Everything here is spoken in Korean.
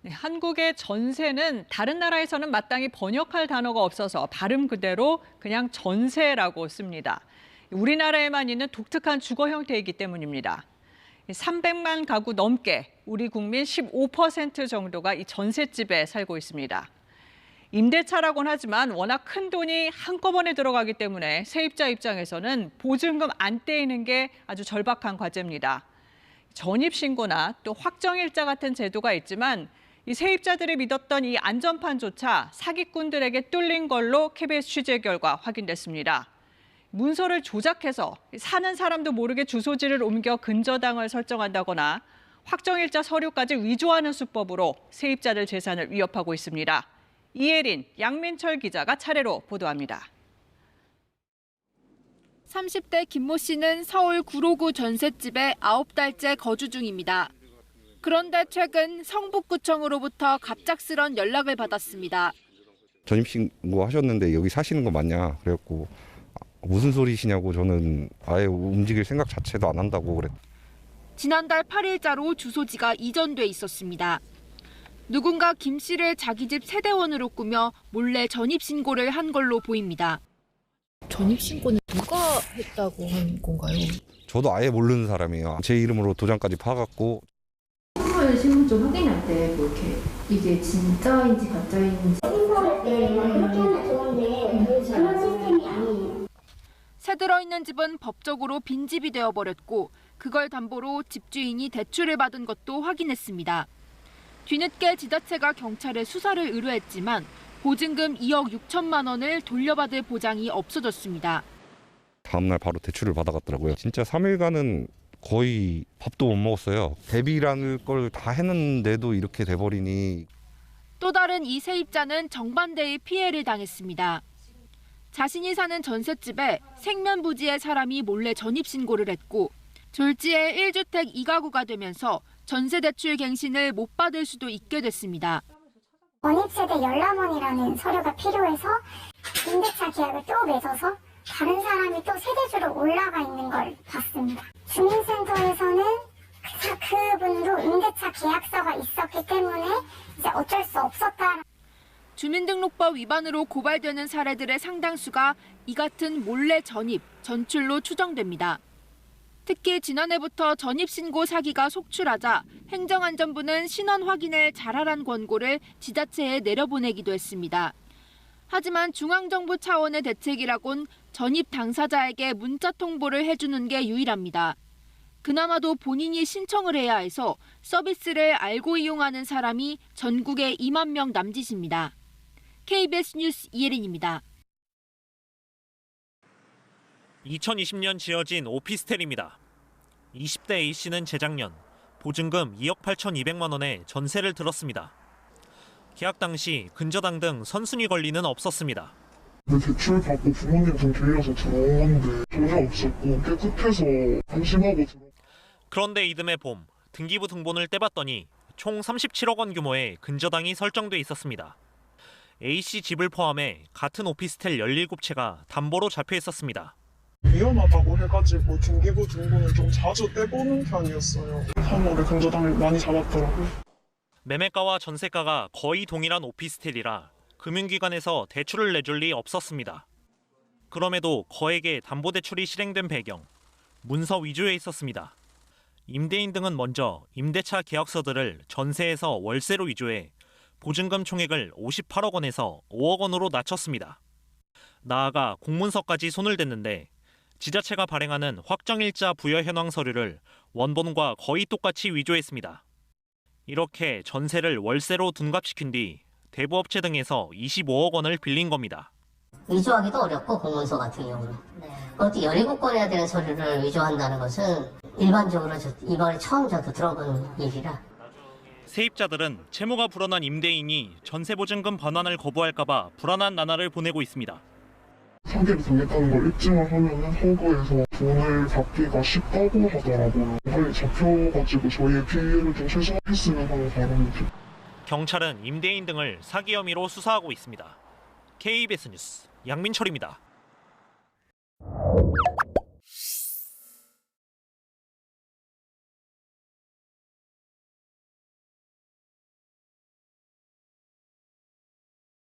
네, 한국의 전세는 다른 나라에서는 마땅히 번역할 단어가 없어서 발음 그대로 그냥 전세라고 씁니다. 우리나라에만 있는 독특한 주거 형태이기 때문입니다. 300만 가구 넘게 우리 국민 15% 정도가 이 전셋집에 살고 있습니다. 임대차라고는 하지만 워낙 큰 돈이 한꺼번에 들어가기 때문에 세입자 입장에서는 보증금 안 떼이는 게 아주 절박한 과제입니다. 전입신고나 또 확정일자 같은 제도가 있지만 이 세입자들이 믿었던 이 안전판조차 사기꾼들에게 뚫린 걸로 KBS 취재 결과 확인됐습니다. 문서를 조작해서 사는 사람도 모르게 주소지를 옮겨 근저당을 설정한다거나 확정일자 서류까지 위조하는 수법으로 세입자들 재산을 위협하고 있습니다. 이혜린, 양민철 기자가 차례로 보도합니다. 30대 김모 씨는 서울 구로구 전셋집에 9달째 거주 중입니다. 그런데 최근 성북구청으로부터 갑작스런 연락을 받았습니다. 전입신고 하셨는데 여기 사시는 거 맞냐? 그래갖고 무슨 소리시냐고 저는 아예 움직일 생각 자체도 안 한다고 그랬. 지난달 8일자로 주소지가 이전돼 있었습니다. 누군가 김 씨를 자기 집 세대원으로 꾸며 몰래 전입신고를 한 걸로 보입니다. 전입신고는 누가 했다고 한 건가요? 저도 아예 모르는 사람이에요. 제 이름으로 도장까지 파갖고. 신고를 신분증 확인할 때 뭐 이렇게 이게 진짜인지 가짜인지 신고할 때 그렇게 하면 좋은데 그런 시스템이 아니에요. 새 들어있는 집은 법적으로 빈집이 되어버렸고 그걸 담보로 집주인이 대출을 받은 것도 확인했습니다. 뒤늦게 지자체가 경찰에 수사를 의뢰했지만 보증금 2억 6천만 원을 돌려받을 보장이 없어졌습니다. 다음날 바로 대출을 받아갔더라고요. 진짜 3일간은 거의 밥도 못 먹었어요. 대비라는 걸 다 했는데도 이렇게 돼버리니. 또 다른 이 세입자는 정반대의 피해를 당했습니다. 자신이 사는 전셋집에 생면부지의 사람이 몰래 전입신고를 했고 졸지에 1주택 2가구가 되면서 전세대출 갱신을 못 받을 수도 있게 됐습니다. 전입세대 열람원이라는 서류가 필요해서 임대차 계약을 또 맺어서 다른 사람이 또 세대주로 올라가 있는 걸 봤습니다. 주민센터에서는 그분도 임대차 계약서가 있었기 때문에 이제 어쩔 수 없었다. 주민등록법 위반으로 고발되는 사례들의 상당수가 이 같은 몰래 전입, 전출로 추정됩니다. 특히 지난해부터 전입신고 사기가 속출하자 행정안전부는 신원 확인을 잘하란 권고를 지자체에 내려보내기도 했습니다. 하지만 중앙정부 차원의 대책이라곤 전입 당사자에게 문자 통보를 해주는 게 유일합니다. 그나마도 본인이 신청을 해야 해서 서비스를 알고 이용하는 사람이 전국에 2만 명 남짓입니다. KBS 뉴스 이혜린입니다. 2020년 지어진 오피스텔입니다. 20대 A씨는 재작년 보증금 2억 8,200만 원에 전세를 들었습니다. 계약 당시 근저당 등 선순위 권리는 없었습니다. 대출 받고 부모님 돈 빌려서 들어온 건데 전혀 없었고 깨끗해서 안심하고 그런데 이듬해 봄 등기부 등본을 떼봤더니 총 37억 원 규모의 근저당이 설정돼 있었습니다. A씨 집을 포함해 같은 오피스텔 17채가 담보로 잡혀 있었습니다. 위험하다고 해가지고 등기부 등본을 좀 자주 떼보는 편이었어요. 3월에 근저당을 많이 잡았더라고요. 매매가와 전세가가 거의 동일한 오피스텔이라 금융기관에서 대출을 내줄 리 없었습니다. 그럼에도 거액의 담보대출이 실행된 배경, 문서 위조에 있었습니다. 임대인 등은 먼저 임대차 계약서들을 전세에서 월세로 위조해 보증금 총액을 58억 원에서 5억 원으로 낮췄습니다. 나아가 공문서까지 손을 댔는데 지자체가 발행하는 확정일자 부여 현황 서류를 원본과 거의 똑같이 위조했습니다. 이렇게 전세를 월세로 둔갑시킨 뒤 대부업체 등에서 25억 원을 빌린 겁니다. 위조하기도 어렵고 공문서 같은 경우는. 그것도 17건 해야 되는 서류를 위조한다는 것은 일반적으로 이번에 처음 저도 들어본 일이라. 세입자들은 채무가 불어난 임대인이 전세보증금 반환을 거부할까 봐 불안한 나날을 보내고 있습니다. 사기를 당했다는 걸 입증을 하면은 허가에서 돈을 받기가 쉽다고 하더라고요. 빨리 잡혀가지고 저희의 피해를 좀 최소화했으면 하는 바람이죠. 경찰은 임대인 등을 사기 혐의로 수사하고 있습니다. KBS 뉴스 양민철입니다.